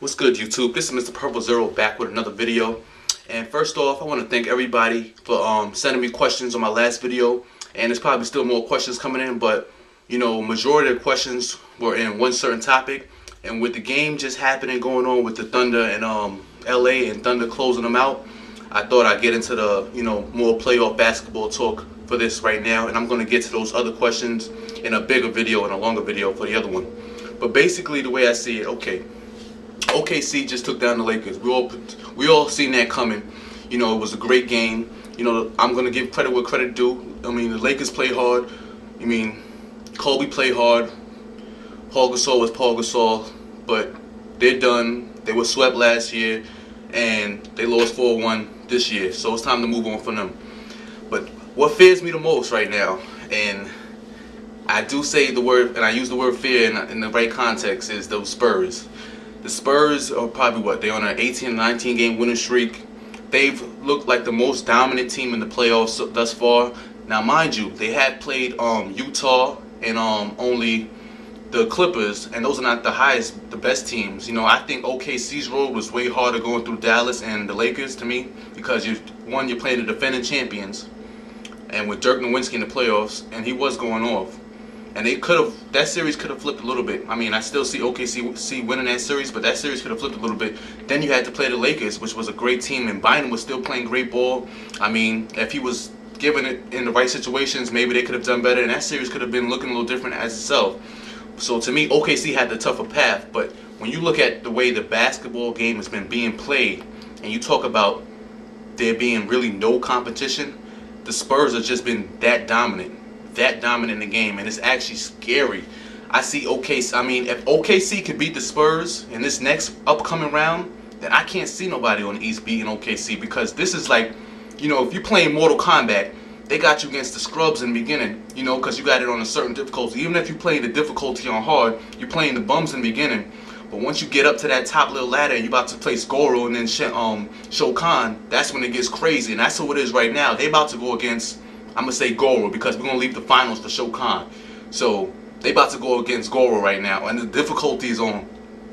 What's good, YouTube? This is Mr. Purple Zero back with another video. And first off, I want to thank everybody for sending me questions on my last video. And there's probably still more questions coming in, but majority of the questions were in one certain topic. And with the game just happening going on with the Thunder and LA and Thunder closing them out, I thought I'd get into the more playoff basketball talk for this right now. And I'm going to get to those other questions in a bigger video and a longer video for the other one. But basically, the way I see it, OKC just took down the Lakers. We all seen that coming. It was a great game. I'm gonna give credit where credit due. I mean, the Lakers play hard. Kobe played hard. Paul Gasol was Paul Gasol, but they're done. They were swept last year, and they lost 4-1 this year. So it's time to move on from them. But what fears me the most right now, and I do say the word, and I use the word fear in the right context, is those Spurs. The Spurs are probably they're on an 18-19 game winning streak. They've looked like the most dominant team in the playoffs thus far. Now, mind you, they had played Utah and only the Clippers, and those are not the best teams. I think OKC's road was way harder going through Dallas and the Lakers to me, because you're playing the defending champions, and with Dirk Nowitzki in the playoffs, and he was going off. And that series could have flipped a little bit. I mean, I still see OKC winning that series, but that series could have flipped a little bit. Then you had to play the Lakers, which was a great team, and Biden was still playing great ball. I mean, if he was given it in the right situations, maybe they could have done better, and that series could have been looking a little different as itself. So to me, OKC had the tougher path. But when you look at the way the basketball game has been being played, and you talk about there being really no competition, the Spurs have just been that dominant in the game, and it's actually scary. I see OKC. I mean, if OKC could beat the Spurs in this next upcoming round, then I can't see nobody on the East beating OKC, because this is like, if you're playing Mortal Kombat, they got you against the scrubs in the beginning, because you got it on a certain difficulty. Even if you play the difficulty on hard, you're playing the bums in the beginning. But once you get up to that top little ladder and you're about to place Goro and then Shao Kahn, that's when it gets crazy, and that's what it is right now. They about to go against, I'm going to say Goro, because we're going to leave the finals for Shao Kahn. So they about to go against Goro right now, and the difficulty is on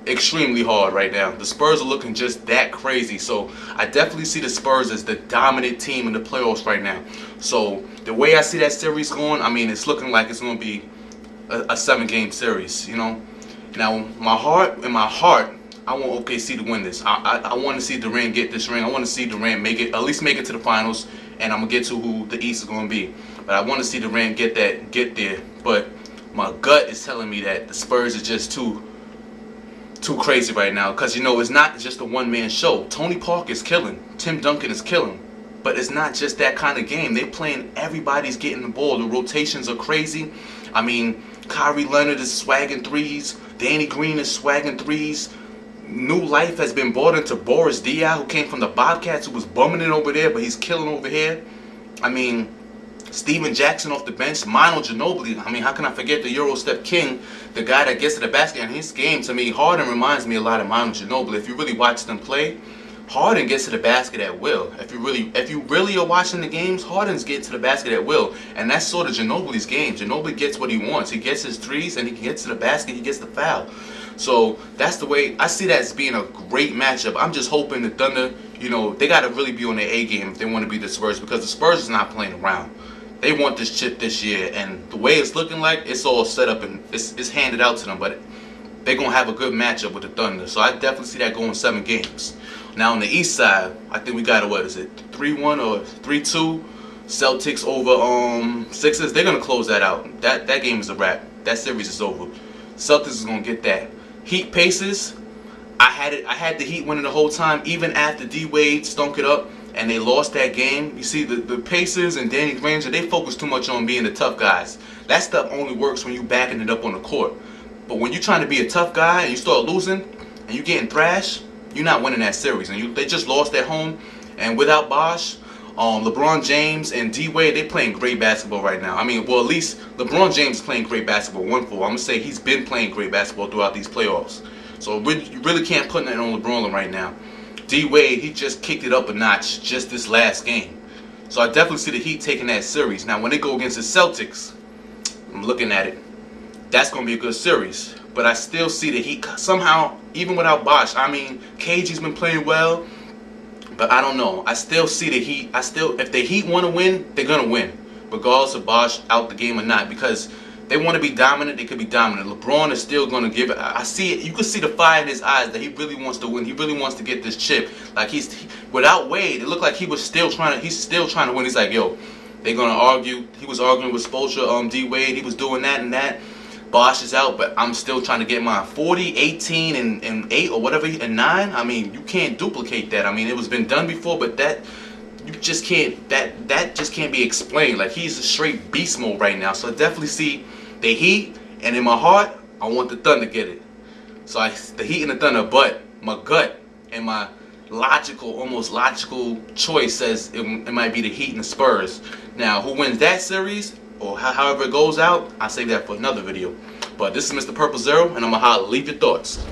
extremely hard right now. The Spurs are looking just that crazy. So I definitely see the Spurs as the dominant team in the playoffs right now. So the way I see that series going, I mean, it's looking like it's going to be a 7-game series, Now, in my heart, I want OKC to win this. I want to see Durant get this ring. I want to see Durant at least make it to the finals, and I'm gonna get to who the East is gonna be. But I want to see Durant get there. But my gut is telling me that the Spurs are just too crazy right now, because it's not just a one-man show. Tony Parker is killing. Tim Duncan is killing. But it's not just that kind of game. They're playing. Everybody's getting the ball. The rotations are crazy. I mean, Kyrie Leonard is swagging threes. Danny Green is swagging threes. New life has been brought into Boris Diaw, who came from the Bobcats, who was bumming it over there, but he's killing over here. I mean, Steven Jackson off the bench, Manu Ginobili. I mean, how can I forget the Euro Step King, the guy that gets to the basket? And his game, to me, Harden reminds me a lot of Manu Ginobili. If you really watch them play, Harden gets to the basket at will. If you really are watching the games, Harden's getting to the basket at will, and that's sort of Ginobili's game. Ginobili gets what he wants. He gets his threes, and he gets to the basket. He gets the foul. So that's the way I see that as being a great matchup. I'm just hoping the Thunder, they got to really be on their A game if they want to beat the Spurs, because the Spurs is not playing around. They want this chip this year, and the way it's looking like, it's all set up and it's handed out to them. But they're going to have a good matchup with the Thunder. So I definitely see that going 7 games. Now on the East side, I think we got a, 3-1 or 3-2? Celtics over Sixers. They're going to close that out. That game is a wrap. That series is over. Celtics is going to get that. Heat Pacers, I had the Heat winning the whole time, even after D-Wade stunk it up and they lost that game. You see, the Pacers and Danny Granger, they focus too much on being the tough guys. That stuff only works when you backing it up on the court. But when you're trying to be a tough guy and you start losing and you getting thrashed, you're not winning that series. And they just lost at home. And without Bosh, LeBron James and D-Wade, they're playing great basketball right now. I mean, well, at least LeBron James is playing great basketball. I'm going to say he's been playing great basketball throughout these playoffs. So you really can't put that on LeBron right now. D-Wade, he just kicked it up a notch just this last game. So I definitely see the Heat taking that series. Now, when they go against the Celtics, I'm looking at it. That's going to be a good series. But I still see the Heat somehow, even without Bosh. I mean, KG's been playing well, but I don't know. I still see the Heat. If the Heat want to win, they're gonna win, regardless of Bosh out the game or not, because they want to be dominant. They could be dominant. LeBron is still gonna give it. I see it. You can see the fire in his eyes that he really wants to win. He really wants to get this chip. Like without Wade, it looked like he was still trying to. He's still trying to win. He's like, yo, they're gonna argue. He was arguing with Spoelstra, D Wade. He was doing that and that. Bosh is out, but I'm still trying to get mine. 40, 18, and 8 or whatever, and 9. I mean, you can't duplicate that. I mean, it was been done before, but that you just can't. That just can't be explained. Like, he's a straight beast mode right now. So I definitely see the Heat, and in my heart, I want the Thunder to get it. So the Heat and the Thunder, but my gut and my almost logical choice says it might be the Heat and the Spurs. Now, who wins that series, or however it goes out, I'll save that for another video. But this is Mr. Purple Zero, and I'm going to leave your thoughts.